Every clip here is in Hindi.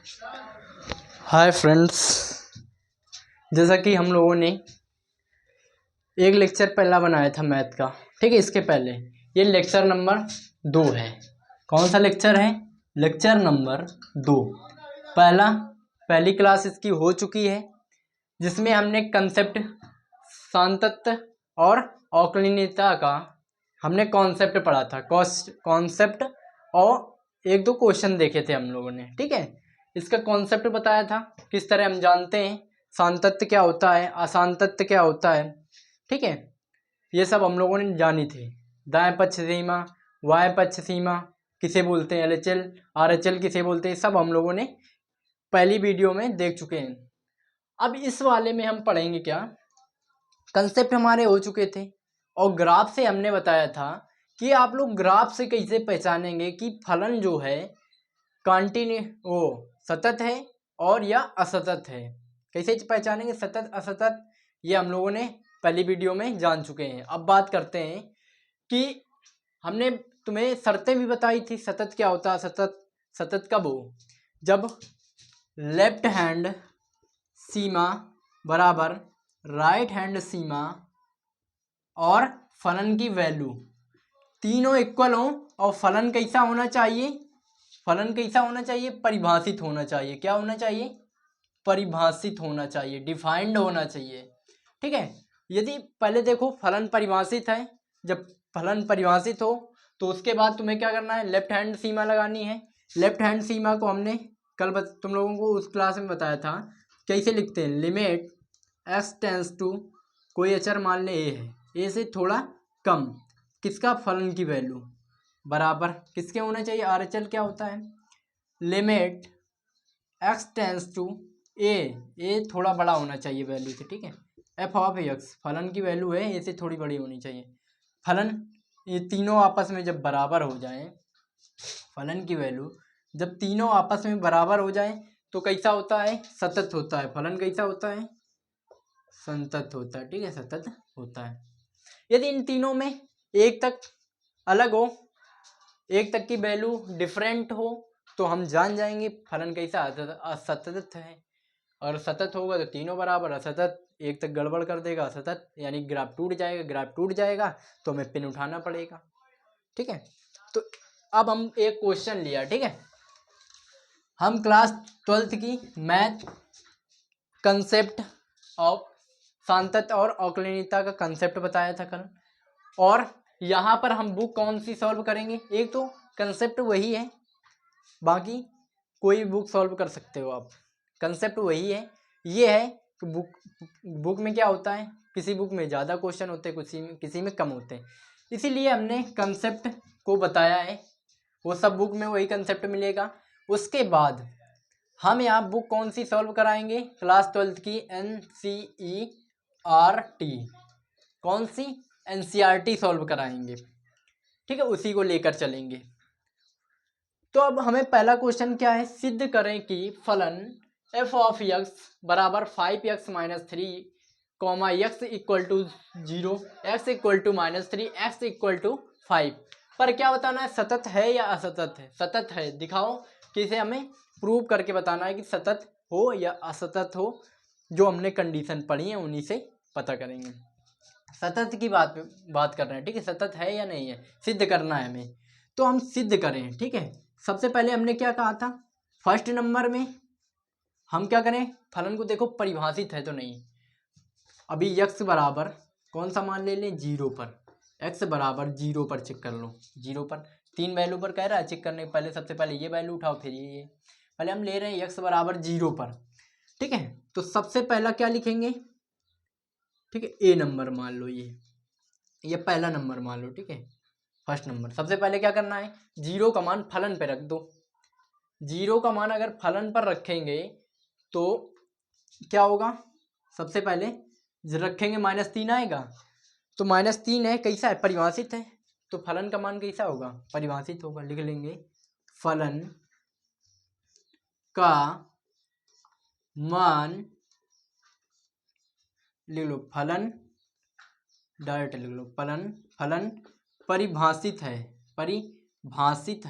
हाय फ्रेंड्स, जैसा कि हम लोगों ने एक लेक्चर पहला बनाया था मैथ का, ठीक है। इसके पहले ये लेक्चर नंबर 2 है। कौन सा लेक्चर है? Lecture number 2। पहली क्लास इसकी हो चुकी है, जिसमें हमने कंसेप्ट सांतत्य और अवकलनीयता का हमने कॉन्सेप्ट पढ़ा था। कॉन्सेप्ट और एक दो क्वेश्चन देखे थे हम लोगों ने, ठीक है। इसका कॉन्सेप्ट बताया था, किस तरह हम जानते हैं सांतत्य क्या होता है, असांतत्य क्या होता है, ठीक है। ये सब हम लोगों ने जानी थी। दाएं पक्ष सीमा, बाएं पक्ष सीमा किसे बोलते हैं, LHL RHL किसे बोलते हैं, सब हम लोगों ने पहली वीडियो में देख चुके हैं। अब इस वाले में हम पढ़ेंगे क्या, कंसेप्ट हमारे हो चुके थे और ग्राफ से हमने बताया था कि आप लोग ग्राफ से कैसे पहचानेंगे कि फलन जो है कंटिन्यू सतत है और या असतत है। कैसे पहचानेंगे सतत असतत, ये हम लोगों ने पहली वीडियो में जान चुके हैं। अब बात करते हैं कि हमने तुम्हें शर्तें भी बताई थी। सतत क्या होता है? सतत कब हो? जब लेफ्ट हैंड सीमा बराबर राइट हैंड सीमा और फलन की वैल्यू तीनों इक्वल हो। और फलन कैसा होना चाहिए? फलन कैसा होना चाहिए? परिभाषित होना चाहिए। क्या होना चाहिए? परिभाषित होना चाहिए, डिफाइंड होना चाहिए, ठीक है। यदि पहले देखो फलन परिभाषित है, जब फलन परिभाषित हो तो उसके बाद तुम्हें क्या करना है? लेफ्ट हैंड सीमा लगानी है। लेफ्ट हैंड सीमा को हमने कल तुम लोगों को उस क्लास में बताया था कैसे लिखते हैं। लिमिट x टेंस टू कोई अचर मान ले a है, a से थोड़ा कम, किसका? फलन की वैल्यू बराबर किसके होना चाहिए? RHL क्या होता है? Limit x tends to a थोड़ा बड़ा होना चाहिए वैल्यू से, ठीक है। f ऑफ x फलन की वैल्यू है, a से थोड़ी बड़ी होनी चाहिए। फलन ये तीनों आपस में जब बराबर हो जाए, फलन की वैल्यू जब तीनों आपस में बराबर हो जाए तो कैसा होता है? सतत होता है। फलन कैसा होता है? संतत होता है, ठीक है, सतत होता है। यदि इन तीनों में एक तक अलग हो, एक तक की वैल्यू डिफरेंट हो, तो हम जान जाएंगे फलन कैसा असतत है। और सतत होगा तो तीनों बराबर, असतत एक तक गड़बड़ कर देगा, असतत यानी ग्राफ टूट जाएगा। ग्राफ टूट जाएगा तो हमें पिन उठाना पड़ेगा, ठीक है। तो अब हम एक क्वेश्चन लिया, ठीक है। हम क्लास 12th की मैथ कंसेप्ट ऑफ सांतत्य और अवकलनीयता का कंसेप्ट बताया था कल। और यहाँ पर हम बुक कौन सी सॉल्व करेंगे? एक तो कंसेप्ट वही है, बाकी कोई बुक सॉल्व कर सकते हो आप। कंसेप्ट वही है। ये है कि बुक में क्या होता है, किसी बुक में ज़्यादा क्वेश्चन होते हैं, किसी में कम होते हैं, इसीलिए हमने कंसेप्ट को बताया है। वो सब बुक में वही कंसेप्ट मिलेगा। उसके बाद हम यहाँ बुक कौन सी सॉल्व कराएंगे? क्लास 12th की NCERT। कौन सी? NCERT सॉल्व कराएंगे, ठीक है, उसी को लेकर चलेंगे। तो अब हमें पहला क्वेश्चन क्या है? सिद्ध करें कि फलन f ऑफ x बराबर 5x minus 3 x equal to 0, x equal to -3, x equal to 5 पर क्या बताना है? सतत है या असतत है? सतत है। दिखाओ किसे हमें प्रूव करके बताना है कि सतत हो या असतत हो। जो हमने कंडीशन पढ़ी है उन्हीं से पता करेंगे। सतत की बात कर रहे हैं, ठीक है। सतत है या नहीं है सिद्ध करना है हमें, तो हम सिद्ध करें, ठीक है। सबसे पहले हमने क्या कहा था? फर्स्ट नंबर में हम क्या करें? फलन को देखो परिभाषित है तो नहीं। अभी x बराबर कौन सा मान ले लें? 0 पर। x बराबर 0 पर चेक कर लो। 0 पर 3 वैल्यू पर कह रहा है चेक करने के पहले सबसे पहले ये वैल्यू उठाओ, फिर ये पहले हम ले रहे हैं x बराबर 0 पर, ठीक है। तो सबसे पहला क्या लिखेंगे? ठीक है, a नंबर मान लो, ये पहला नंबर मान लो, ठीक है, फर्स्ट नंबर। सबसे पहले क्या करना है? 0 का मान फलन पे रख दो। 0 का मान अगर फलन पर रखेंगे तो क्या होगा? सबसे पहले रखेंगे -3 आएगा, तो -3 है, कैसा है? परिभाषित है, तो फलन का मान कैसा होगा? परिभाषित होगा। लिख लेंगे फलन का मान, लिख लो फलन, डायरेक्ट लिख लो फलन परिभाषित है, परिभाषित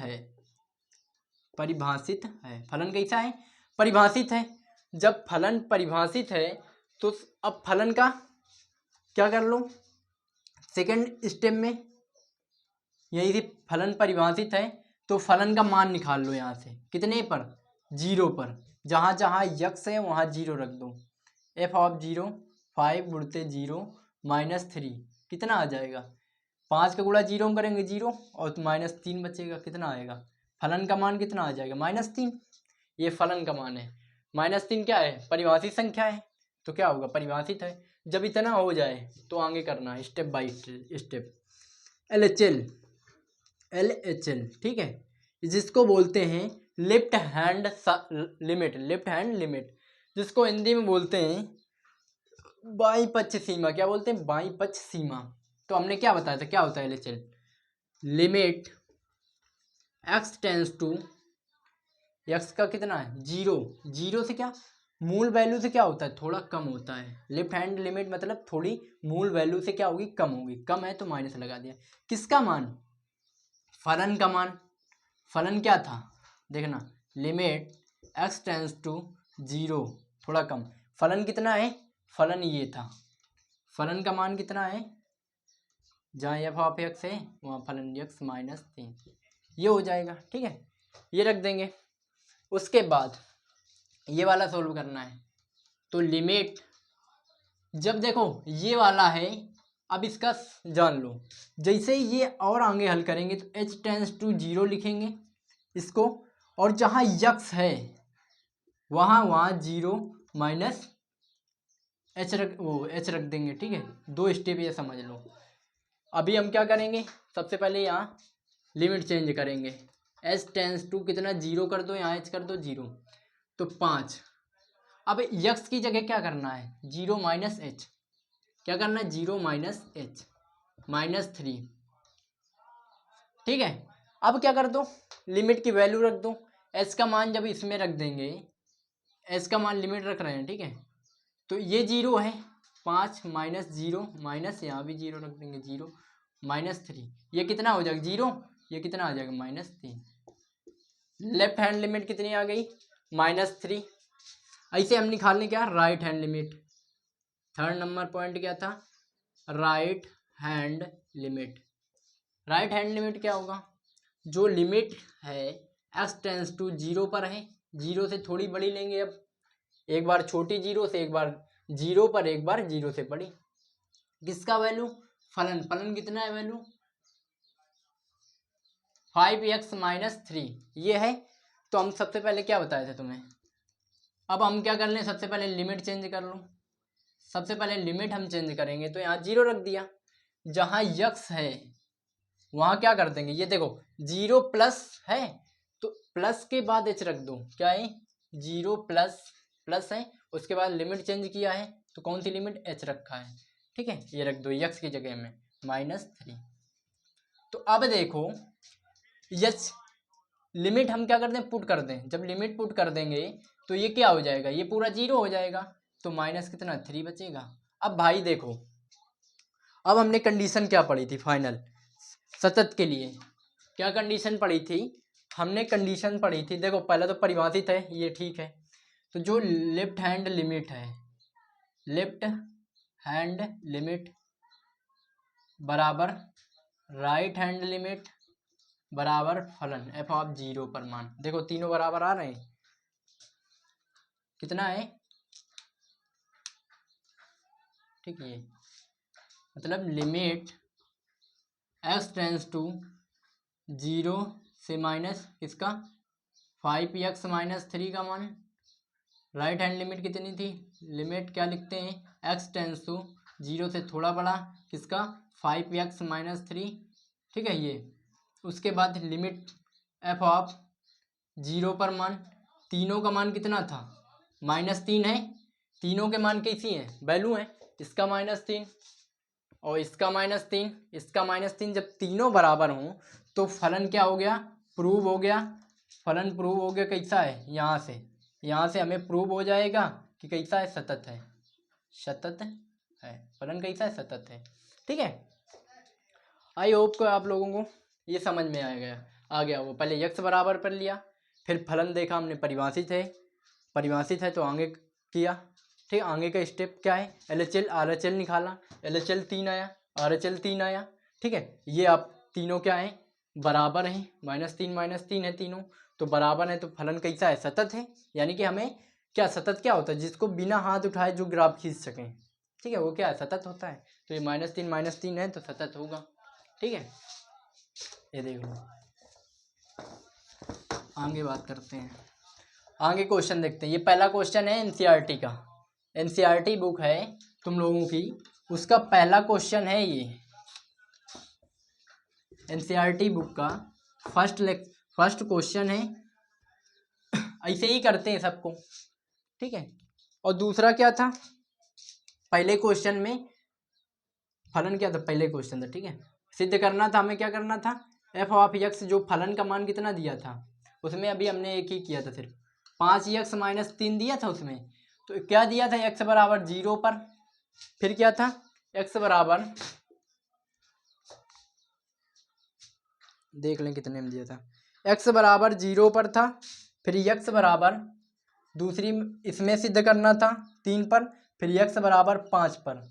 है। फलन कैसा है? परिभाषित है। जब फलन परिभाषित है तो अब फलन का क्या कर लो, सेकंड स्टेप में यही फलन परिभाषित है तो फलन का मान निकाल लो यहाँ से, कितने पर, 0 पर। जहाँ जहाँ यक्स है वहाँ 0 रख दो। एफ ऑफ 0 5 गुणते 0 -3 कितना आ जाएगा, 5 का गुणा 0 करेंगे 0 और -3 बचेगा, कितना आएगा, फलन का मान कितना आ जाएगा, -3। ये फलन का मान है। -3 क्या है, परिभाषित संख्या है तो क्या होगा, परिभाषित है। जब इतना हो जाए तो आगे करना है स्टेप बाय स्टेप। LHL ठीक है, जिसको बोलते हैं लेफ्ट हैंड लिमिट, जिसको हिंदी में बोलते हैं बाई पक्ष सीमा। क्या बोलते हैं, बाई पक्ष सीमा। तो हमने क्या बताया था, क्या होता है LHL, limit x tends to, x का कितना है 0, 0 से क्या, मूल वैल्यू से क्या होता है, थोड़ा कम होता है। लेफ्ट हैंड लिमिट मतलब थोड़ी मूल वैल्यू से क्या होगी, कम होगी। कम है तो माइनस लगा दिया। किसका मान, फलन का मान। फलन क्या था, देखना, लिमिट x टेंस टू 0, थोड़ा कम। फलन कितना है, फलन ये था। फलन का मान कितना है, जहाँ एफ ऑफ एक्स है वहाँ फलन x -3, ये हो जाएगा। ठीक है, ये रख देंगे। उसके बाद ये वाला सोल्व करना है। तो लिमिट, जब देखो ये वाला है, अब इसका जान लो, जैसे ये और आगे हल करेंगे तो h टेंस टू 0 लिखेंगे इसको, और जहाँ यक्स है वहाँ 0 माइनस h रख देंगे। ठीक है, 2 स्टेप ये समझ लो। अभी हम क्या करेंगे, सबसे पहले यहाँ लिमिट चेंज करेंगे। h टेंस टू कितना 0 कर दो, यहाँ h कर दो 0 तो 5। अब यक्स की जगह क्या करना है, 0 माइनस h, क्या करना है, 0 माइनस h -3। ठीक है, अब क्या कर दो, लिमिट की वैल्यू रख दो। h का मान जब इसमें रख देंगे, h का मान लिमिट रख रहे हैं, ठीक है, तो ये 0 है, 5 -0 माइनस यहाँ भी 0 रख देंगे, 0 -3, ये कितना हो जाएगा 0, ये कितना आ जाएगा -3। लेफ्ट हैंड लिमिट कितनी आ गई, -3। ऐसे हम निकालने क्या, right hand limit. Third number point क्या था, right hand limit. Right hand limit क्या होगा, जो लिमिट है x टेंस टू 0 पर है, 0 से थोड़ी बड़ी लेंगे। अब एक बार छोटी 0 से, एक बार 0 पर, एक बार 0 से बड़ी। किसका वैल्यू, फलन। फलन कितना है वैल्यू, 5x -3 ये है। तो हम सबसे पहले क्या बताए थे तुम्हें, अब हम क्या कर लें, सबसे पहले लिमिट चेंज कर लो। सबसे पहले लिमिट हम चेंज करेंगे तो यहाँ 0 रख दिया। जहाँ यक्स है वहाँ क्या कर देंगे, ये देखो 0 प्लस है तो प्लस के बाद h रख दो। क्या है, 0 प्लस है, उसके बाद लिमिट चेंज किया है तो कौन सी लिमिट, h रखा है। ठीक है, ये रख दो यक्स की जगह में -3। तो अब देखो यस, लिमिट हम क्या करते हैं, पुट कर दें। जब लिमिट पुट कर देंगे तो ये क्या हो जाएगा, ये पूरा 0 हो जाएगा, तो माइनस कितना 3 बचेगा। अब भाई देखो, अब हमने कंडीशन क्या पढ़ी थी फाइनल सतत के लिए, क्या कंडीशन पढ़ी थी, हमने कंडीशन पढ़ी थी, देखो पहला तो परिभाषित है ये, ठीक है। तो जो लेफ्ट हैंड लिमिट है, लेफ्ट हैंड लिमिट बराबर राइट हैंड लिमिट बराबर फलन एफ ऑफ 0 पर मान। देखो तीनों बराबर आ रहे हैं, कितना है, ठीक है, मतलब लिमिट x टेंस टू 0 से माइनस किसका 5x -3 का मान। राइट हैंड लिमिट कितनी थी, लिमिट क्या लिखते हैं, x टेंस टू 0 से थोड़ा बड़ा किसका 5x -3। ठीक है, ये उसके बाद लिमिट f ऑफ 0 पर मान, तीनों का मान कितना था -3 है, तीनों के मान कैसी है, वैल्यू है, इसका -3 और इसका -3, इसका -3। जब तीनों बराबर हों तो फलन क्या हो गया, प्रूव हो गया। फलन प्रूव हो गया, कैसा है, यहाँ से हमें प्रूव हो जाएगा कि कैसा है, सतत है, सतत है, फलन कैसा है, सतत है। ठीक है, आई होप को आप लोगों को ये समझ में आ गया। वो पहले यक्स बराबर कर लिया, फिर फलन देखा हमने परिभाषित है, परिभाषित है तो आगे किया, ठीक। आगे का स्टेप क्या है, LHL RHL निकाला, LHL 3 आया, RHL 3 आया, ठीक है। ये आप तीनों क्या है, बराबर हैं, -3 है तीनों, तो बराबर है तो फलन कैसा है, सतत है। यानी कि हमें क्या, सतत क्या होता है, जिसको बिना हाथ उठाए जो ग्राफ खींच सकें, ठीक है, वो क्या है, सतत होता है। तो ये -3 है तो सतत होगा, ठीक है। ये देख लो, आगे बात करते हैं, आगे क्वेश्चन देखते हैं। ये पहला क्वेश्चन है NCERT का, NCERT बुक है तुम लोगों की, उसका पहला क्वेश्चन है ये, NCERT बुक का फर्स्ट क्वेश्चन है। ऐसे ही करते हैं सबको, ठीक है। और दूसरा क्या था, पहले क्वेश्चन में फलन क्या था, पहले क्वेश्चन था, ठीक है, सिद्ध करना था हमें, क्या करना था, f(x) जो फलन का मान कितना दिया था, उसमें अभी हमने एक ही किया था, सिर्फ 5x - 3 दिया था उसमें। तो क्या दिया था, x बराबर 0 पर, फिर क्या था, x बराबर, देख लें कितने में दिया था, x बराबर 0 पर था, फिर x बराबर दूसरी इसमें सिद्ध करना था 3 पर, फिर x बराबर 5 पर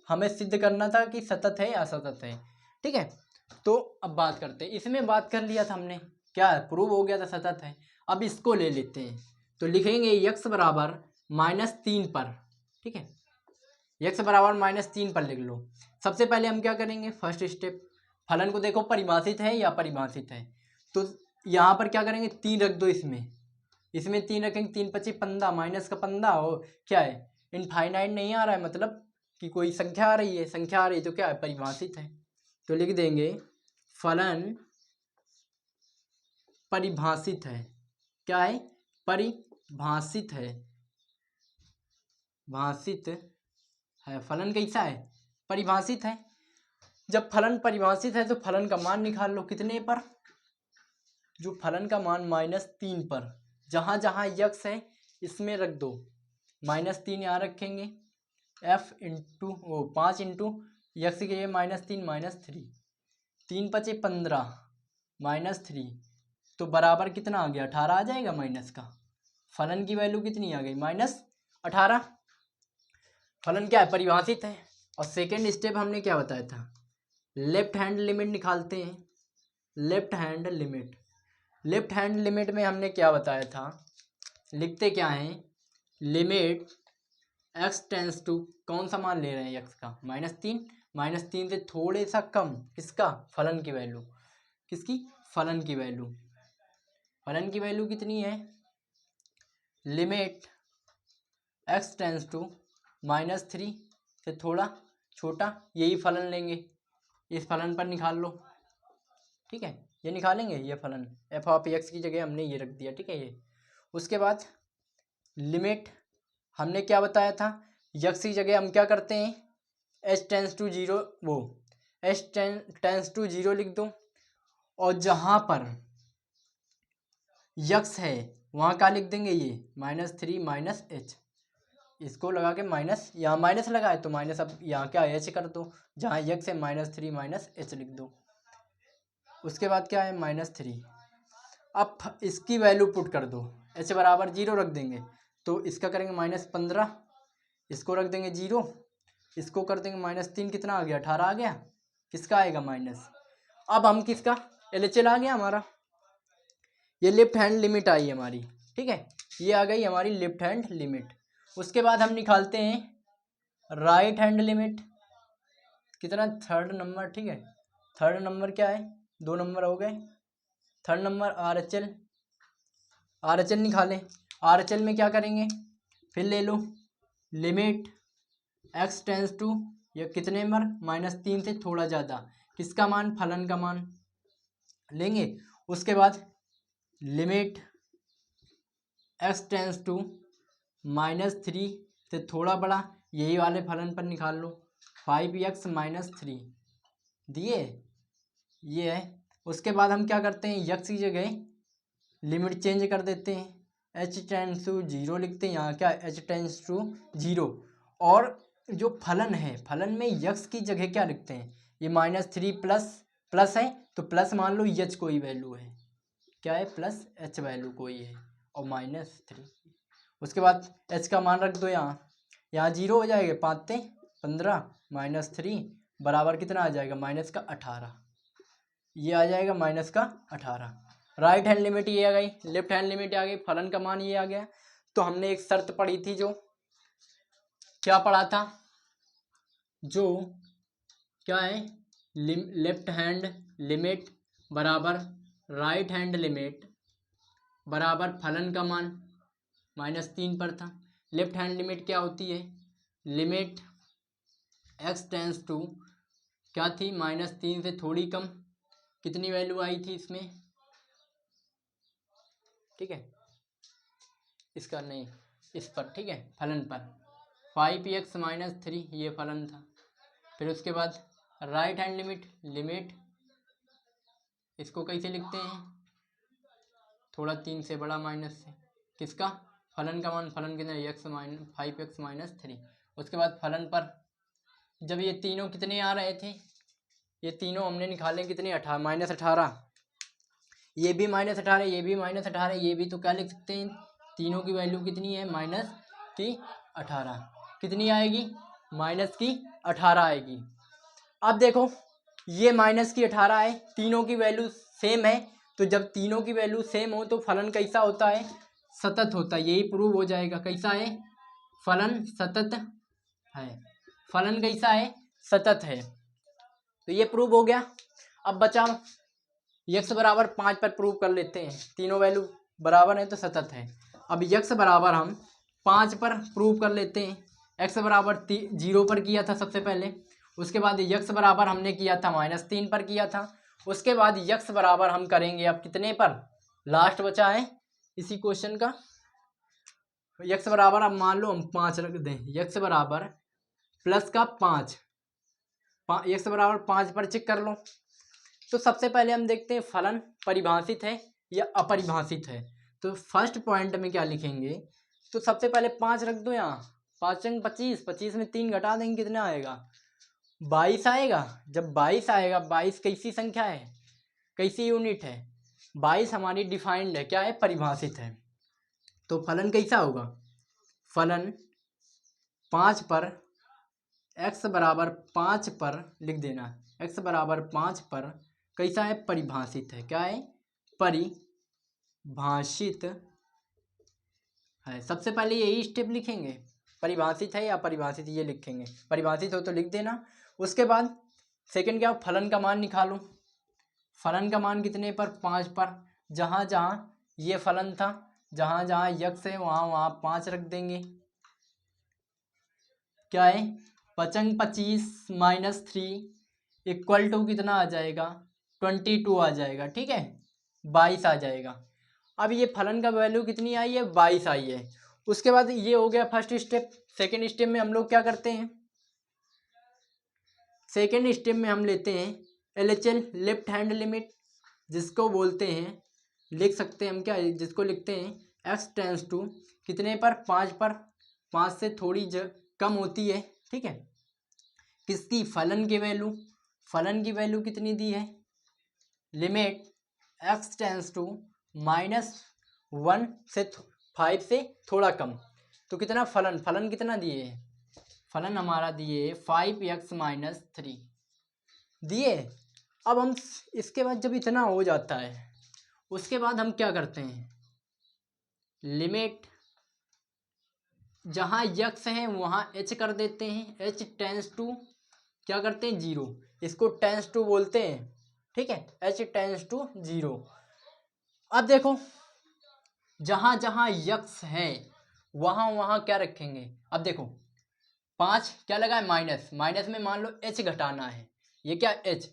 हमें सिद्ध करना था कि सतत है या असतत है, ठीक है। तो अब बात करते हैं, इसमें बात कर लिया था हमने, क्या प्रूव हो गया था सतत है। अब इसको ले लेते हैं, तो लिखेंगे x बराबर -3 पर, ठीक है, x बराबर -3 पर लिख लो। सबसे पहले हम क्या करेंगे, फर्स्ट स्टेप, फलन को देखो परिभाषित है या परिभाषित है, तो यहाँ पर क्या करेंगे, 3 रख दो, इसमें 3 रखेंगे, 3 × 5 = 15, माइनस का 15 हो, क्या है, इनफाइनाइट नहीं आ रहा है, मतलब कि कोई संख्या आ रही है, संख्या आ रही है तो क्या है, परिभाषित है। तो लिख देंगे फलन परिभाषित है, क्या है, परिभाषित है, भाषित है, फलन कैसा है, परिभाषित है। जब फलन परिभाषित है तो फलन का मान निकाल लो, कितने पर, जो फलन का मान -3 पर, जहाँ जहाँ x है इसमें रख दो, -3 यहाँ रखेंगे, 5 इंटू x के ये -3 -3, 3 × 5 = 15 -3, तो बराबर कितना आ गया, 18 आ जाएगा माइनस का, फलन की वैल्यू कितनी आ गई, -18। फलन क्या है, परिभाषित है। और सेकेंड स्टेप हमने क्या बताया था, लेफ्ट हैंड लिमिट निकालते हैं, लेफ्ट हैंड लिमिट में हमने क्या बताया था, लिखते क्या है, लिमिट x टेंस टू, कौन सा मान ले रहे हैं x का, -3 से थोड़े सा कम, किसका, फलन की वैल्यू, किसकी, फलन की वैल्यू, फलन की वैल्यू कितनी है, लिमिट x टेंस टू -3 से थोड़ा छोटा, यही फलन लेंगे, इस फलन पर निकाल लो, ठीक है, ये निकालेंगे, ये फलन f(x) की जगह हमने ये रख दिया, ठीक है। ये उसके बाद लिमिट हमने क्या बताया था, x की जगह हम क्या करते हैं, h टेंस टू 0, वो h टेंस टू 0 लिख दो, और जहाँ पर x है वहाँ का लिख देंगे ये -3 -h, इसको लगा के माइनस, यहाँ माइनस लगाए तो माइनस, अब यहाँ क्या h कर दो, जहाँ x है -3 -h लिख दो। उसके बाद क्या है, -3, अब इसकी वैल्यू पुट कर दो, h बराबर 0 रख देंगे, तो इसका करेंगे -15, इसको रख देंगे 0, इसको कर देंगे -3, कितना आ गया, 18 आ गया, किसका आएगा माइनस। अब हम किसका, LHL आ गया हमारा, ये लेफ्ट हैंड लिमिट आई हमारी, ठीक है, ये आ गई हमारी लेफ्ट हैंड लिमिट। उसके बाद हम निकालते हैं राइट हैंड लिमिट, कितना, 3rd नंबर, ठीक है, 3rd नंबर क्या है, 2 नंबर हो गए, 3rd नंबर RHL निकालें, RHL में क्या करेंगे, फिर ले लो लिमिट x टेंस टू, या कितने नंबर, -3 से थोड़ा ज़्यादा, किसका मान, फलन का मान लेंगे। उसके बाद लिमिट x टेंस टू -3 से थोड़ा बड़ा, यही वाले फलन पर निकाल लो, 5x - 3 दिए, ये है। उसके बाद हम क्या करते हैं, x की जगह लिमिट चेंज कर देते हैं, h टेंस टू 0 लिखते हैं, यहाँ क्या h टेंस टू 0, और जो फलन है, फलन में x की जगह क्या लिखते हैं, ये -3 प्लस है, तो प्लस मान लो h कोई वैल्यू है, क्या है, +h वैल्यू कोई है, और -3। उसके बाद h का मान रख दो यहाँ 0 हो जाएगा, 5 से 15 -3 बराबर कितना आ जाएगा -18, ये आ जाएगा -18। राइट हैंड लिमिट ये आ गई, लेफ्ट हैंड लिमिट आ गई, फलन का मान ये आ गया। तो हमने एक शर्त पढ़ी थी, जो क्या पढ़ा था, जो क्या है, लेफ्ट हैंड लिमिट बराबर राइट हैंड लिमिट बराबर फलन का मान -3 पर था। लेफ्ट हैंड लिमिट क्या होती है, लिमिट x टेंस टू क्या थी, -3 से थोड़ी कम, कितनी वैल्यू आई थी इसमें, ठीक है, इसका नहीं, इस पर, ठीक है, फलन पर 5x - 3 ये फलन था। फिर उसके बाद राइट हैंड लिमिट इसको कैसे लिखते हैं, थोड़ा 3 से बड़ा माइनस से, किसका, फलन का मान, फलन कितना, 5x - 3। उसके बाद फलन पर जब ये तीनों कितने आ रहे थे, ये तीनों हमने निकाले कितने, -18, ये भी -18, ये भी -18, ये भी, तो क्या लिख सकते हैं, तीनों की वैल्यू कितनी है, -18, कितनी आएगी, -18 आएगी। अब देखो ये -18 है, तीनों की वैल्यू सेम है, तो जब तीनों की वैल्यू सेम हो तो फलन कैसा होता है, सतत होता है, यही प्रूव हो जाएगा, कैसा है, फलन सतत है, फलन कैसा है, सतत है, तो ये प्रूव हो गया। अब बचा x बराबर 5 पर प्रूव कर लेते हैं, तीनों वैल्यू बराबर है तो सतत है। अब x बराबर हम 5 पर प्रूव कर लेते हैं, x बराबर 0 पर किया था सबसे पहले, उसके बाद x बराबर हमने किया था -3 पर किया था, उसके बाद x बराबर हम करेंगे अब कितने पर, लास्ट बचा है इसी क्वेश्चन का, x बराबर अब मान लो हम 5 रख दें, x बराबर प्लस का 5, x बराबर 5 पर चेक कर लो। तो सबसे पहले हम देखते हैं फलन परिभाषित है या अपरिभाषित है। तो फर्स्ट पॉइंट में क्या लिखेंगे, तो सबसे पहले 5 रख दो यहाँ, 5 × 25, 25 में 3 घटा देंगे, कितना आएगा, 22 आएगा। जब 22 आएगा, 22 कैसी संख्या है, कैसी यूनिट है, 22 हमारी डिफाइंड है, क्या है, परिभाषित है। तो फलन कैसा होगा, फलन 5 पर x बराबर 5 पर लिख देना, x बराबर 5 पर कैसा है, परिभाषित है, क्या है, परिभाषित है। सबसे पहले यही स्टेप लिखेंगे, परिभाषित है या अपरिभाषित, ये लिखेंगे, परिभाषित हो तो लिख देना। उसके बाद सेकंड क्या, फलन का मान निकालो, फलन का मान कितने पर, 5 पर, जहाँ जहाँ ये फलन था, जहाँ जहाँ x है वहाँ वहाँ 5 रख देंगे, क्या है, 5 × 25 - 3 इक्वल टू कितना आ जाएगा, 22 आ जाएगा, ठीक है, 22 आ जाएगा। अब ये फलन का वैल्यू कितनी आई है, 22 आई है। उसके बाद ये हो गया फर्स्ट स्टेप। सेकंड स्टेप में हम लोग क्या करते हैं, सेकंड स्टेप में हम लेते हैं LHL, लेफ्ट हैंड लिमिट, जिसको बोलते हैं, लिख सकते हैं हम क्या, जिसको लिखते हैं x टेंस टू कितने पर, 5 पर, 5 से थोड़ी कम होती है, ठीक है, किसकी, फलन की वैल्यू, फलन की वैल्यू कितनी दी है, लिमिट x टेंस टू -1 से 5 से थोड़ा कम, तो कितना फलन, फलन कितना दिए है, फलन हमारा दिए 5x - 3 दिए। अब हम इसके बाद जब इतना हो जाता है, उसके बाद हम क्या करते हैं, लिमिट जहाँ x है वहाँ h कर देते हैं, h टेंस टू क्या करते हैं, 0, इसको टेंस टू बोलते हैं, ठीक है, h टेंस टू 0। अब देखो जहाँ जहाँ x है वहाँ वहाँ क्या रखेंगे, अब देखो 5 क्या लगा है, माइनस, माइनस में मान लो h घटाना है, ये क्या h,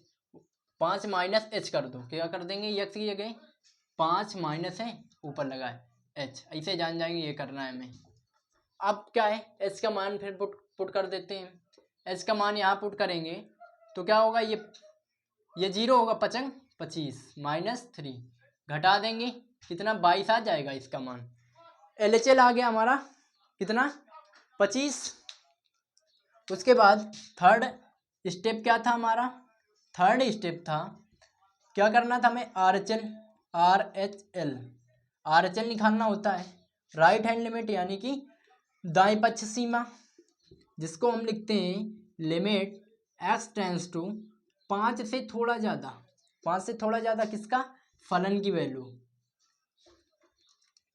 5 - h कर दो, क्या कर देंगे, x की जगह 5 माइनस है, ऊपर लगा है h, ऐसे जान जाएंगे ये करना है हमें। अब क्या है, h का मान फिर पुट कर देते हैं, h का मान यहाँ पुट करेंगे तो क्या होगा, ये 0 होगा, 5 × 25 - 3 घटा देंगे, कितना 22 आ जाएगा इसका मान। LHL आ गया हमारा कितना, 25। उसके बाद थर्ड स्टेप क्या था हमारा, थर्ड स्टेप था क्या करना था हमें, RHL, RHL निकालना होता है। राइट हैंड लिमिट यानी कि दाएं पक्ष सीमा, जिसको हम लिखते हैं लिमिट x टेंस टू 5 से थोड़ा ज़्यादा, 5 से थोड़ा ज़्यादा किसका, फलन की वैल्यू,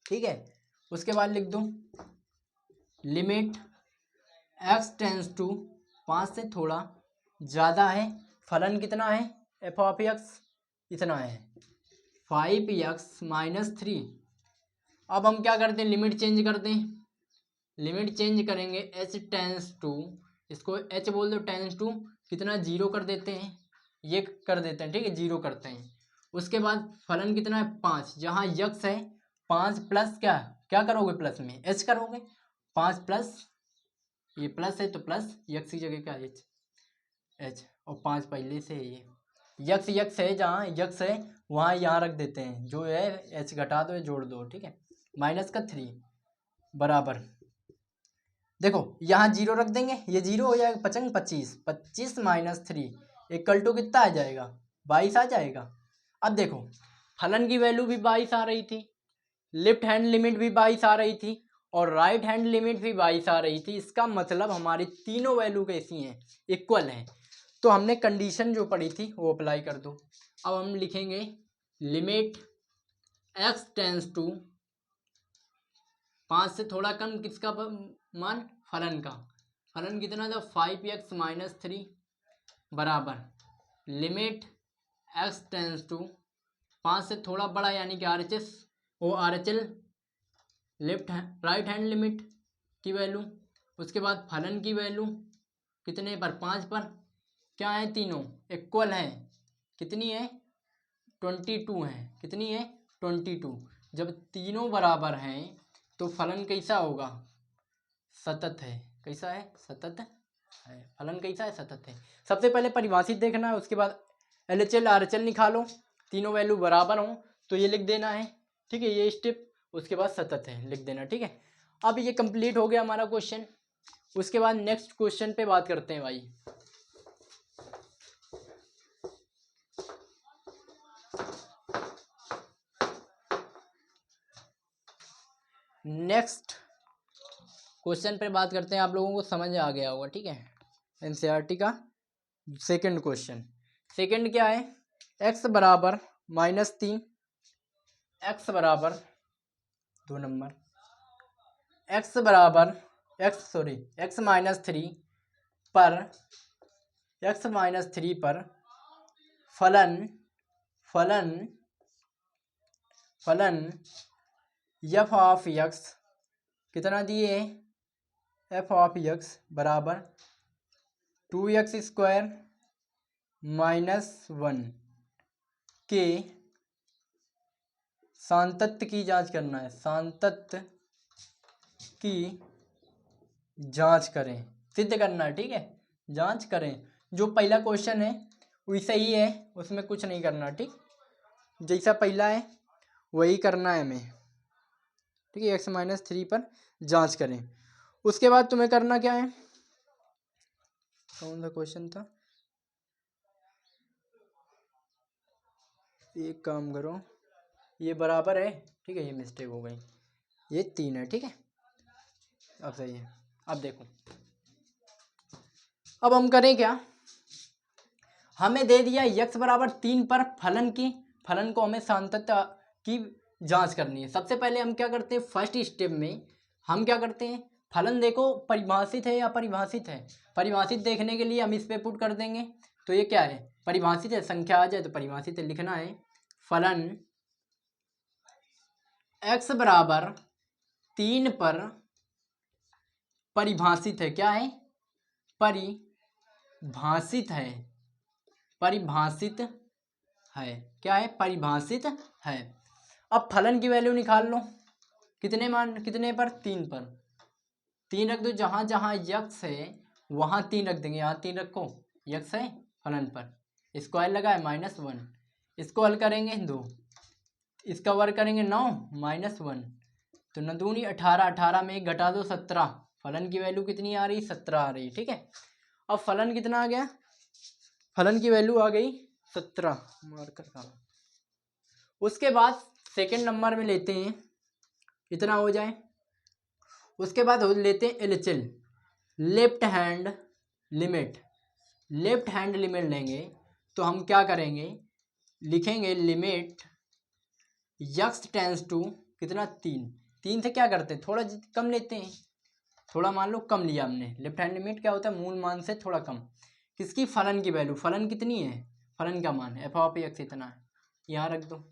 ठीक है। उसके बाद लिख दो लिमिट x टेंस टू 5 से थोड़ा ज़्यादा है, फलन कितना है एफ ऑफ एक्स, इतना है 5x-3। अब हम क्या करते हैं, लिमिट चेंज करते हैं, लिमिट चेंज करेंगे h टेंस टू, इसको h बोल दो, टेंस टू कितना 0 कर देते हैं, ये कर देते हैं, ठीक है 0 करते हैं। उसके बाद फलन कितना है 5, जहाँ यक्स है 5 प्लस क्या क्या करोगे, प्लस में h करोगे, 5 प्लस ये प्लस है तो प्लस यक्स की जगह क्या h, और 5 पहले से है, ये यक्स यक्स है, जहाँ यक्स है वहाँ यहाँ रख देते हैं, जो है h घटा दो जोड़ दो, ठीक है। माइनस का 3 बराबर, देखो यहाँ 0 रख देंगे, ये 0 हो जाएगा, 25 25 माइनस 3 इक्वल टू कितना आ जाएगा 22 आ जाएगा। अब देखो फलन की वैल्यू भी 22 आ रही थी, लेफ्ट हैंड लिमिट भी 22 आ रही थी, और राइट हैंड लिमिट भी 22 आ रही थी। इसका मतलब हमारी तीनों वैल्यू कैसी हैं, इक्वल हैं। तो हमने कंडीशन जो पढ़ी थी वो अप्लाई कर दो। अब हम लिखेंगे लिमिट x टेंस टू 5 से थोड़ा कम किसका मान, फलन का, फलन कितना था 5x-3 बराबर लिमिट x टेंस टू 5 से थोड़ा बड़ा यानी कि RHS वो RHL left hand right hand limit की वैल्यू, उसके बाद फलन की वैल्यू कितने पर 5 पर, क्या है तीनों इक्वल हैं, कितनी है 22 है, कितनी है 22। जब तीनों बराबर हैं तो फलन कैसा होगा, सतत है, कैसा है सतत है, फलन कैसा है सतत है। सबसे पहले परिभाषित देखना है, उसके बाद LHL RHL निकालो, तीनों वैल्यू बराबर हों तो ये लिख देना है, ठीक है ये स्टेप, उसके बाद सतत है लिख देना, ठीक है। अब ये कंप्लीट हो गया हमारा क्वेश्चन। उसके बाद नेक्स्ट क्वेश्चन पे बात करते हैं भाई। नेक्स्ट क्वेश्चन पे बात करते हैं, आप लोगों को समझ आ गया होगा, ठीक है। NCERT का सेकंड क्वेश्चन, सेकंड क्या है, x बराबर -3, x बराबर 2 नंबर, x बराबर x -3 पर फलन f ऑफ x कितना दिए, f ऑफ x बराबर 2x² -1 के सातत्य की जांच करना है, सातत्य की जांच करें, सिद्ध करना है, ठीक है जांच करें। जो पहला क्वेश्चन है वैसा ही है, उसमें कुछ नहीं करना, ठीक जैसा पहला है वही करना है हमें, ठीक है। x -3 पर जांच करें। उसके बाद तुम्हें करना क्या है, कौन सा क्वेश्चन था, एक काम करो ये बराबर है, ठीक है ये मिस्टेक हो गई, ये 3 है, ठीक है अब सही है। अब देखो अब हम करें क्या, हमें दे दिया x बराबर 3 पर फलन को हमें सातत्य की जांच करनी है। सबसे पहले हम क्या करते हैं, फर्स्ट स्टेप में हम क्या करते हैं, फलन देखो परिभाषित है या परिभाषित है, परिभाषित देखने के लिए हम इस पे पुट कर देंगे, तो ये क्या है परिभाषित है, संख्या आ जाए तो परिभाषित है, लिखना है फलन x बराबर 3 पर परिभाषित है, क्या है परिभाषित है, परिभाषित है, क्या है परिभाषित है। अब फलन की वैल्यू निकाल लो, कितने पर 3 पर 3 रख दो, जहाँ जहाँ यक्स है वहाँ 3 रख देंगे, यहाँ 3 रखो, यक्स है फलन पर, स्क्वायर लगा है -1, इसको हल करेंगे 2, इसका वर्ग करेंगे 9 -1, तो 9 दूनी 18, 18 में 1 घटा दो 17, फलन की वैल्यू कितनी आ रही 17 आ रही, ठीक है। अब फलन कितना आ गया, फलन की वैल्यू आ गई 17, मार्कर का। उसके बाद सेकंड नंबर में लेते हैं, इतना हो जाए उसके बाद लेते हैं LHL, left hand limit. Left hand limit लेंगे तो हम क्या करेंगे, लिखेंगे लिमिट यक्स टेंस टू कितना 3 से क्या करते हैं, थोड़ा कम लेते हैं, थोड़ा मान लो कम लिया हमने। लेफ्ट हैंड लिमिट क्या होता है, मूल मान से थोड़ा कम। किसकी, फलन की वैल्यू, फलन कितनी है, फलन का मान एफ ऑफ एक्स इतना है, यहाँ रख दो,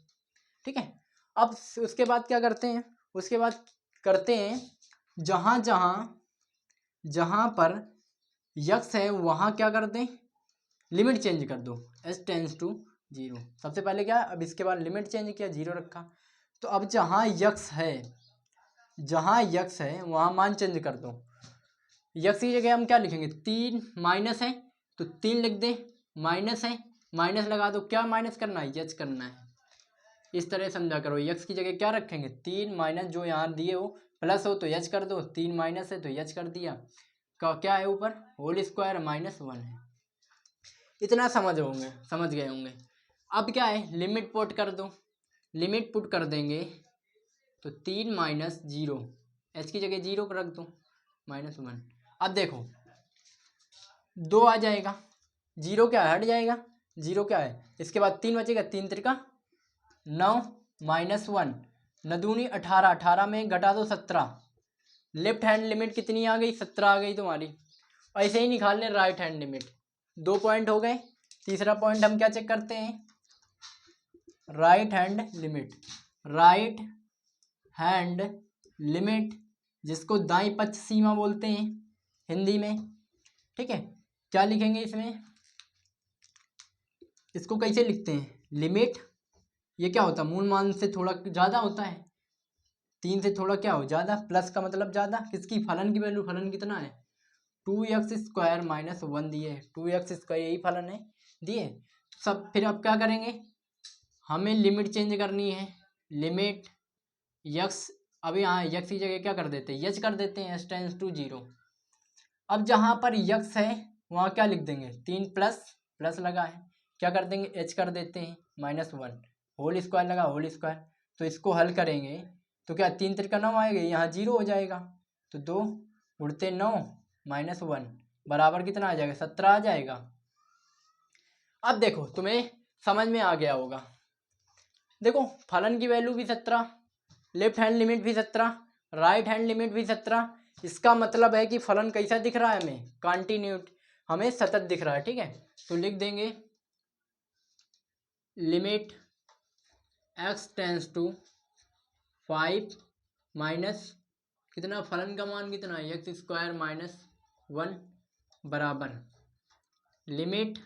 ठीक है। अब उसके बाद क्या करते हैं, उसके बाद करते हैं जहाँ जहाँ जहाँ पर यक्स है वहाँ क्या कर दें, लिमिट चेंज कर दो, एस टेंस टू 0। सबसे पहले क्या, अब इसके बाद लिमिट चेंज किया, 0 रखा। तो अब जहाँ यक्स है, जहाँ यक्स है वहाँ मान चेंज कर दो। यक्स की जगह हम क्या लिखेंगे, 3 माइनस है तो 3 लिख दें, माइनस है माइनस लगा दो, क्या माइनस करना है, यच करना है। इस तरह समझा करो, यक्स की जगह क्या रखेंगे, 3 माइनस जो यहाँ दिए हो प्लस हो तो यच कर दो, 3 माइनस है तो यच कर दिया, का क्या है ऊपर होल स्क्वायर -1 है। इतना समझ गए होंगे। अब क्या है, लिमिट पुट कर दो, लिमिट पुट कर देंगे तो 3 माइनस 0, एच की जगह 0 रख दो, -1। अब देखो 2 आ जाएगा, 0 क्या है, हट जाएगा, 0 क्या है, इसके बाद 3 बचेगा, 3 त्रिका 9 -1, 9 दूनी 18, 18 में घटा दो 17। लेफ्ट हैंड लिमिट कितनी आ गई, 17 आ गई तुम्हारी। ऐसे ही निकाल लें राइट हैंड लिमिट, 2 पॉइंट हो गए। तीसरा पॉइंट हम क्या चेक करते हैं, right hand limit. Right hand limit जिसको दाईं पक्ष सीमा बोलते हैं हिंदी में, ठीक है। क्या लिखेंगे इसमें, इसको कैसे लिखते हैं, लिमिट, ये क्या होता है, मूल मान से थोड़ा ज़्यादा होता है, 3 से थोड़ा क्या हो ज़्यादा, प्लस का मतलब ज़्यादा, किसकी, फलन की वैल्यू, फलन कितना है 2x स्क्वायर -1 दिए, 2x स्क्वायर यही फलन है दिए सब। फिर अब क्या करेंगे, हमें लिमिट चेंज करनी है, लिमिट यक्स, अब यहाँ यक्स की जगह क्या कर देते हैं, यच कर देते हैं, एस टेंस टू 0। अब जहाँ पर यक्स है वहाँ क्या लिख देंगे, 3 प्लस प्लस लगा है, क्या कर देंगे, एच कर देते हैं -1, होल स्क्वायर लगा, होल स्क्वायर। तो इसको हल करेंगे तो क्या 3 त्रिका 9 आएगा, यहाँ 0 हो जाएगा, तो 2 उड़ते 9 -1 बराबर कितना आ जाएगा, 17 आ जाएगा। अब देखो तुम्हें समझ में आ गया होगा, देखो फलन की वैल्यू भी 17, लेफ्ट हैंड लिमिट भी 17, राइट हैंड लिमिट भी 17। इसका मतलब है कि फलन कैसा दिख रहा है, हमें कॉन्टिन्यूट, हमें सतत दिख रहा है, ठीक है। तो लिख देंगे limit x tends to 5 minus कितना, फलन का मान कितना है, एक्स स्क्वायर -1 बराबर लिमिट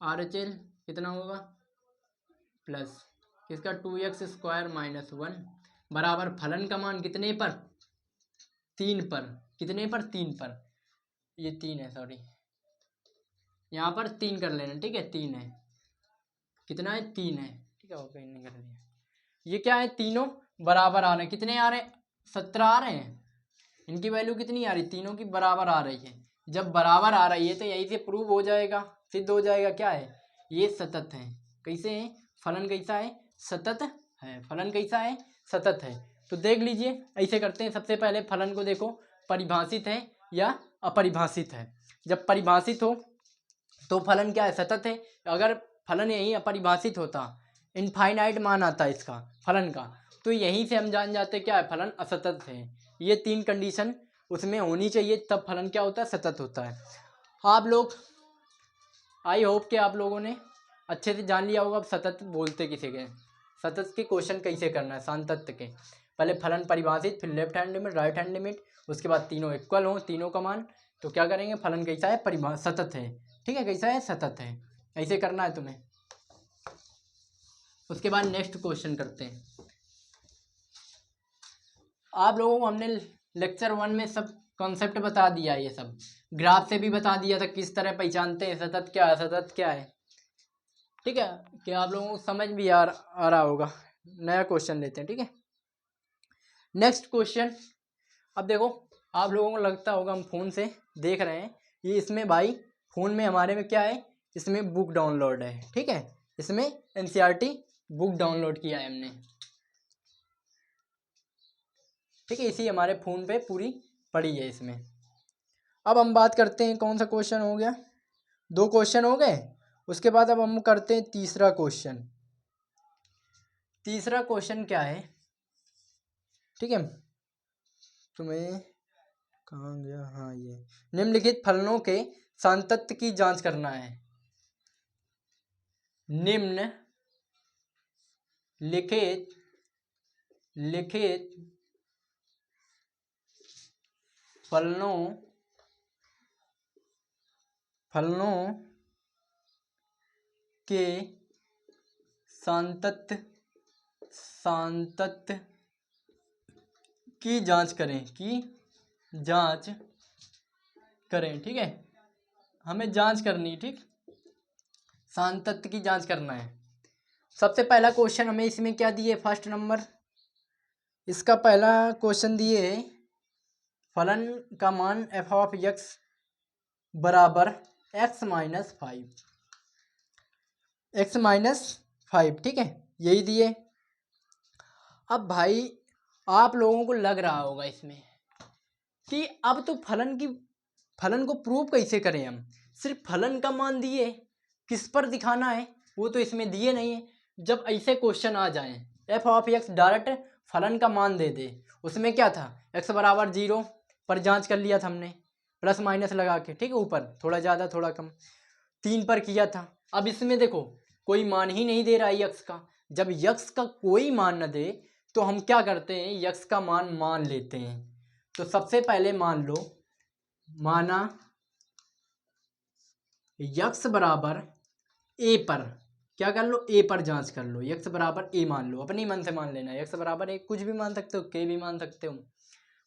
RHL कितना होगा, प्लस इसका 2x स्क्वायर -1 बराबर फलन का मान कितने पर, 3 पर, कितने पर, 3 पर, ये 3 है, सॉरी यहाँ पर 3 कर लेना, ठीक है, 3 है, कितना है, 3 है, ठीक है, ओके नहीं कर लिया। ये क्या है, तीनों बराबर आ रहे हैं, कितने आ रहे हैं, 17 आ रहे हैं, इनकी वैल्यू कितनी आ रही, तीनों की बराबर आ रही है। जब बराबर आ रही है तो यही से प्रूव हो जाएगा, सिद्ध हो जाएगा, क्या है, ये सतत है। कैसे है, फलन कैसा है, सतत है, फलन कैसा है, सतत है। तो देख लीजिए, ऐसे करते हैं, सबसे पहले फलन को देखो परिभाषित है या अपरिभाषित है। जब परिभाषित हो तो फलन क्या है, सतत है। अगर फलन यही अपरिभाषित होता, इनफाइनाइट मान आता है इसका फलन का, तो यहीं से हम जान जाते क्या है, फलन असतत है। ये 3 कंडीशन उसमें होनी चाहिए, तब फलन क्या होता है, सतत होता है। आप लोग, आई होप कि आप लोगों ने अच्छे से जान लिया होगा अब सतत बोलते किसे गए, सतत के क्वेश्चन कैसे करना है, शांतत्व के। पहले फलन परिभाषित, फिर left hand limit, right hand limit, उसके बाद तीनों इक्वल हो, तीनों का मान, तो क्या करेंगे, फलन कैसा है, सतत है, ठीक है, कैसा है, सतत है। ऐसे करना है तुम्हें। उसके बाद नेक्स्ट क्वेश्चन करते हैं। आप लोगों को हमने लेक्चर 1 में सब कॉन्सेप्ट बता दिया, ये सब ग्राफ से भी बता दिया था, किस तरह पहचानते हैं सतत क्या है, असतत क्या है, ठीक है। क्या आप लोगों को समझ भी आ रहा होगा। नया क्वेश्चन लेते हैं, ठीक है। नेक्स्ट क्वेश्चन, अब देखो आप लोगों को लगता होगा हम फ़ोन से देख रहे हैं, ये इसमें भाई फ़ोन में हमारे में क्या है, इसमें बुक डाउनलोड है, ठीक है, इसमें NCERT बुक डाउनलोड किया है हमने। ठीक है, इसी हमारे फ़ोन पे पूरी पड़ी है इसमें। अब हम बात करते हैं कौन सा क्वेश्चन हो गया, 2 क्वेश्चन हो गए। उसके बाद अब हम करते हैं तीसरा क्वेश्चन। तीसरा क्वेश्चन क्या है, ठीक है, तुम्हें कहाँ गया, हाँ ये निम्नलिखित फलनों के सांतत्य की जांच करना है। निम्न लिखित फलनों के सांतत्य की जांच करें, ठीक है, हमें जांच करनी, ठीक, सांतत्य की जांच करना है। सबसे पहला क्वेश्चन हमें इसमें क्या दिए, फर्स्ट नंबर इसका पहला क्वेश्चन दिए है फलन का मान f ऑफ x बराबर x माइनस 5, ठीक है, यही दिए। अब भाई आप लोगों को लग रहा होगा इसमें कि अब तो फलन को प्रूव कैसे करें हम, सिर्फ फलन का मान दिए, किस पर दिखाना है वो तो इसमें दिए नहीं है। जब ऐसे क्वेश्चन आ जाएं f ऑफ x डायरेक्ट फलन का मान दे दे, उसमें क्या था x बराबर 0 पर जांच कर लिया था हमने प्लस माइनस लगा के, ठीक है, ऊपर थोड़ा ज़्यादा थोड़ा कम 3 पर किया था। अब इसमें देखो कोई मान ही नहीं दे रहा है यक्स का, जब यक्स का कोई मान न दे तो हम क्या करते हैं, यक्स का मान लेते हैं। तो सबसे पहले मान लो, माना यक्स बराबर ए पर, क्या कर लो, ए पर जांच कर लो, यक्स बराबर ए मान लो, अपने मन से मान लेना, यक्स बराबर ए, कुछ भी मान सकते हो, के भी मान सकते हो,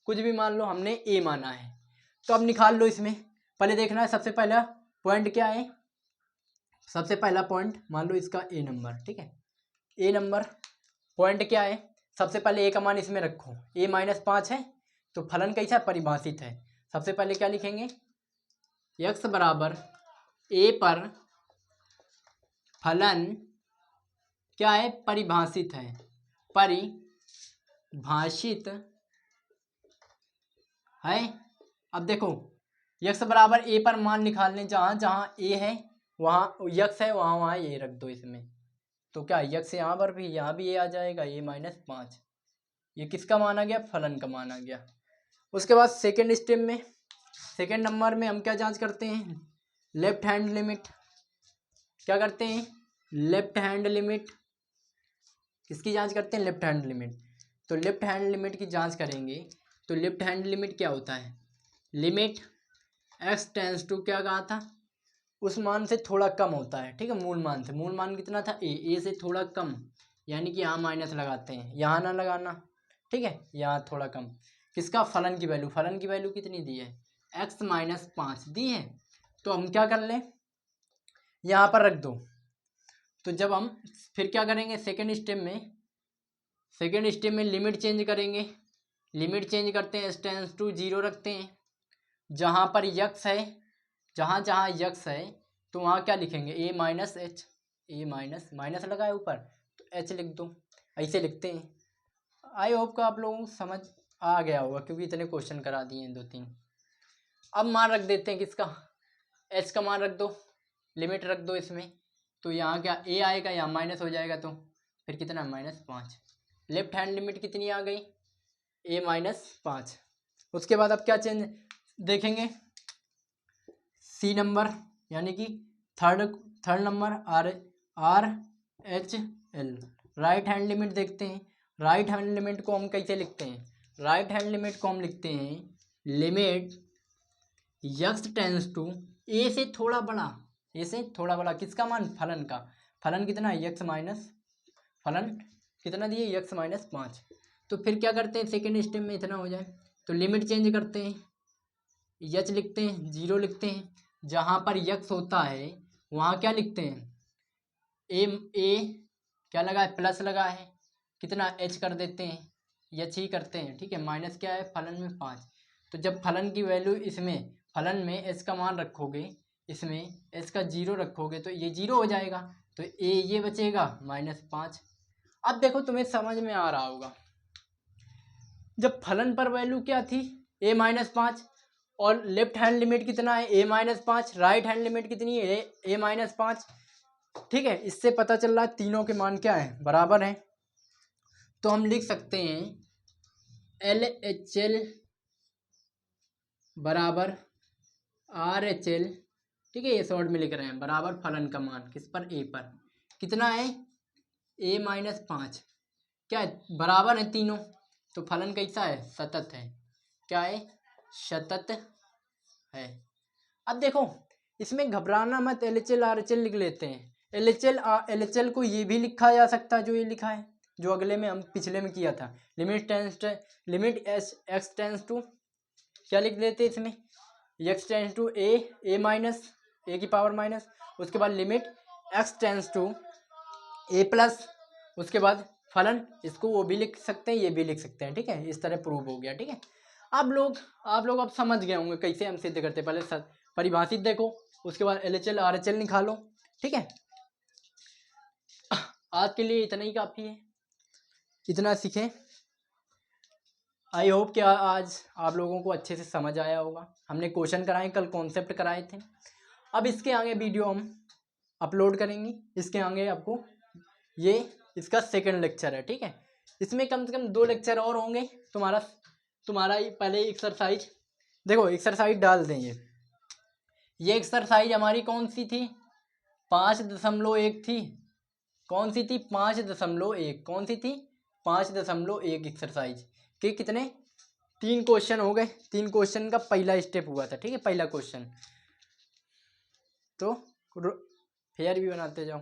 कुछ भी मान लो, हमने ए माना है। तो अब निकाल लो, इसमें पहले देखना है सबसे पहला पॉइंट क्या है, सबसे पहला पॉइंट मान लो इसका ए नंबर, ठीक है, ए नंबर पॉइंट क्या है, सबसे पहले ए का मान इसमें रखो, ए माइनस 5 है तो फलन कैसा परिभाषित है, सबसे पहले क्या लिखेंगे, यक्स बराबर ए पर फलन क्या है, परिभाषित है, परिभाषित है। अब देखो यक्स बराबर ए पर मान निकालने, जहाँ जहाँ ए है वहाँ यक्स है, वहाँ वहाँ ए रख दो इसमें, तो क्या यक्स यहाँ पर भी, यहाँ भी ए आ जाएगा, ए माइनस 5, ये किसका मान आ गया, फलन का मान आ गया। उसके बाद सेकेंड स्टेप में, सेकेंड नंबर में हम क्या जांच करते हैं, लेफ्ट हैंड लिमिट, क्या करते हैं, लेफ्ट हैंड लिमिट, किसकी जांच करते हैं, लेफ्ट हैंड लिमिट। तो लेफ्ट हैंड लिमिट की जांच करेंगे तो लेफ्ट हैंड लिमिट क्या होता है, लिमिट x टेंस टू, क्या कहा था, उस मान से थोड़ा कम होता है, ठीक है, मूल मान से, मूल मान कितना था ए से थोड़ा कम, यानी कि यहाँ माइनस लगाते हैं, यहाँ ना लगाना, ठीक है, यहाँ थोड़ा कम, किसका, फलन की वैल्यू, फलन की वैल्यू कितनी दी है, x माइनस 5 दी है। तो हम क्या कर लें, यहाँ पर रख दो। तो जब हम फिर क्या करेंगे, सेकेंड स्टेप में लिमिट चेंज करेंगे, लिमिट चेंज करते हैं, टेंस टू 0 रखते हैं, जहाँ पर यक्स है, जहाँ जहाँ यक्स है तो वहाँ क्या लिखेंगे, ए माइनस एच, ए माइनस माइनस लगा है ऊपर तो एच लिख दो, ऐसे लिखते हैं। आई होप का आप लोगों को समझ आ गया होगा क्योंकि इतने क्वेश्चन करा दिए हैं 2-3। अब मान रख देते हैं किसका, एच का मान रख दो, लिमिट रख दो इसमें, तो यहाँ क्या ए आएगा, यहाँ माइनस हो जाएगा, तो फिर कितना, -5, लेफ्ट हैंड लिमिट कितनी आ गई, ए माइनस 5। उसके बाद अब क्या चेंज देखेंगे, सी नंबर, यानी कि third number R H L, right hand limit देखते हैं। राइट हैंड लिमिट को हम कैसे लिखते हैं, राइट हैंड लिमिट को हम लिखते हैं, लिमिट यक्स टेंस टू ए से थोड़ा बड़ा, ए से थोड़ा बड़ा, किसका मान, फलन का, फलन कितना है, यक्स माइनस, फलन कितना दिए, यक्स माइनस 5। तो फिर क्या करते हैं, सेकेंड स्टेप में इतना हो जाए तो लिमिट चेंज करते हैं, यच लिखते हैं, 0 लिखते हैं, जहाँ पर यक्स होता है वहाँ क्या लिखते हैं, ए क्या लगा है, प्लस लगा है, कितना एच कर देते हैं, यच ही करते हैं, ठीक है, माइनस क्या है, फलन में 5। तो जब फलन की वैल्यू इसमें, फलन में एच का मान रखोगे, इसमें एच का 0 रखोगे तो ये 0 हो जाएगा, तो ए ये बचेगा -5। अब देखो तुम्हें समझ में आ रहा होगा, जब फलन पर वैल्यू क्या थी a-5 और लेफ्ट हैंड लिमिट कितना है a-5, राइट हैंड लिमिट कितनी है a-5। ठीक है, इससे पता चल रहा है तीनों के मान क्या है बराबर हैं। तो हम लिख सकते हैं LHL बराबर RHL। ठीक है, ये शॉर्ट में लिख रहे हैं बराबर फलन का मान किस पर a पर कितना है a-5। क्या है बराबर है तीनों, तो फलन कैसा है सतत है। क्या है सतत है। अब देखो इसमें घबराना मत, LHL RHL लिख लेते हैं। LHL को ये भी लिखा जा सकता है जो ये लिखा है, जो अगले में हम पिछले में किया था। लिमिट x टेंस टू क्या लिख लेते हैं इसमें x tends to a minus a की पावर माइनस, उसके बाद limit x tends to a plus, उसके बाद फलन, इसको वो भी लिख सकते हैं ये भी लिख सकते हैं। ठीक है, इस तरह प्रूव हो गया। ठीक है, आप लोग अब समझ गए होंगे कैसे हम सिद्ध करते। पहले परिभाषित देखो, उसके बाद LHL RHL निकालो। ठीक है, आज के लिए इतना ही काफ़ी है, इतना सीखें। आई होप कि आज आप लोगों को अच्छे से समझ आया होगा। हमने क्वेश्चन कराए, कल कॉन्सेप्ट कराए थे। अब इसके आगे वीडियो हम अपलोड करेंगे, इसके आगे आपको ये इसका सेकंड लेक्चर है। ठीक है, इसमें कम से कम 2 लेक्चर और होंगे। तुम्हारा पहले एक्सरसाइज देखो, एक्सरसाइज डाल देंगे। ये एक्सरसाइज हमारी कौन सी थी 5.1 थी। कौन सी थी 5.1, कौन सी थी 5.1 एक्सरसाइज के कितने 3 क्वेश्चन हो गए। 3 क्वेश्चन का पहला स्टेप हुआ था। ठीक है, पहला क्वेश्चन। तो फेयर भी बनाते जाओ।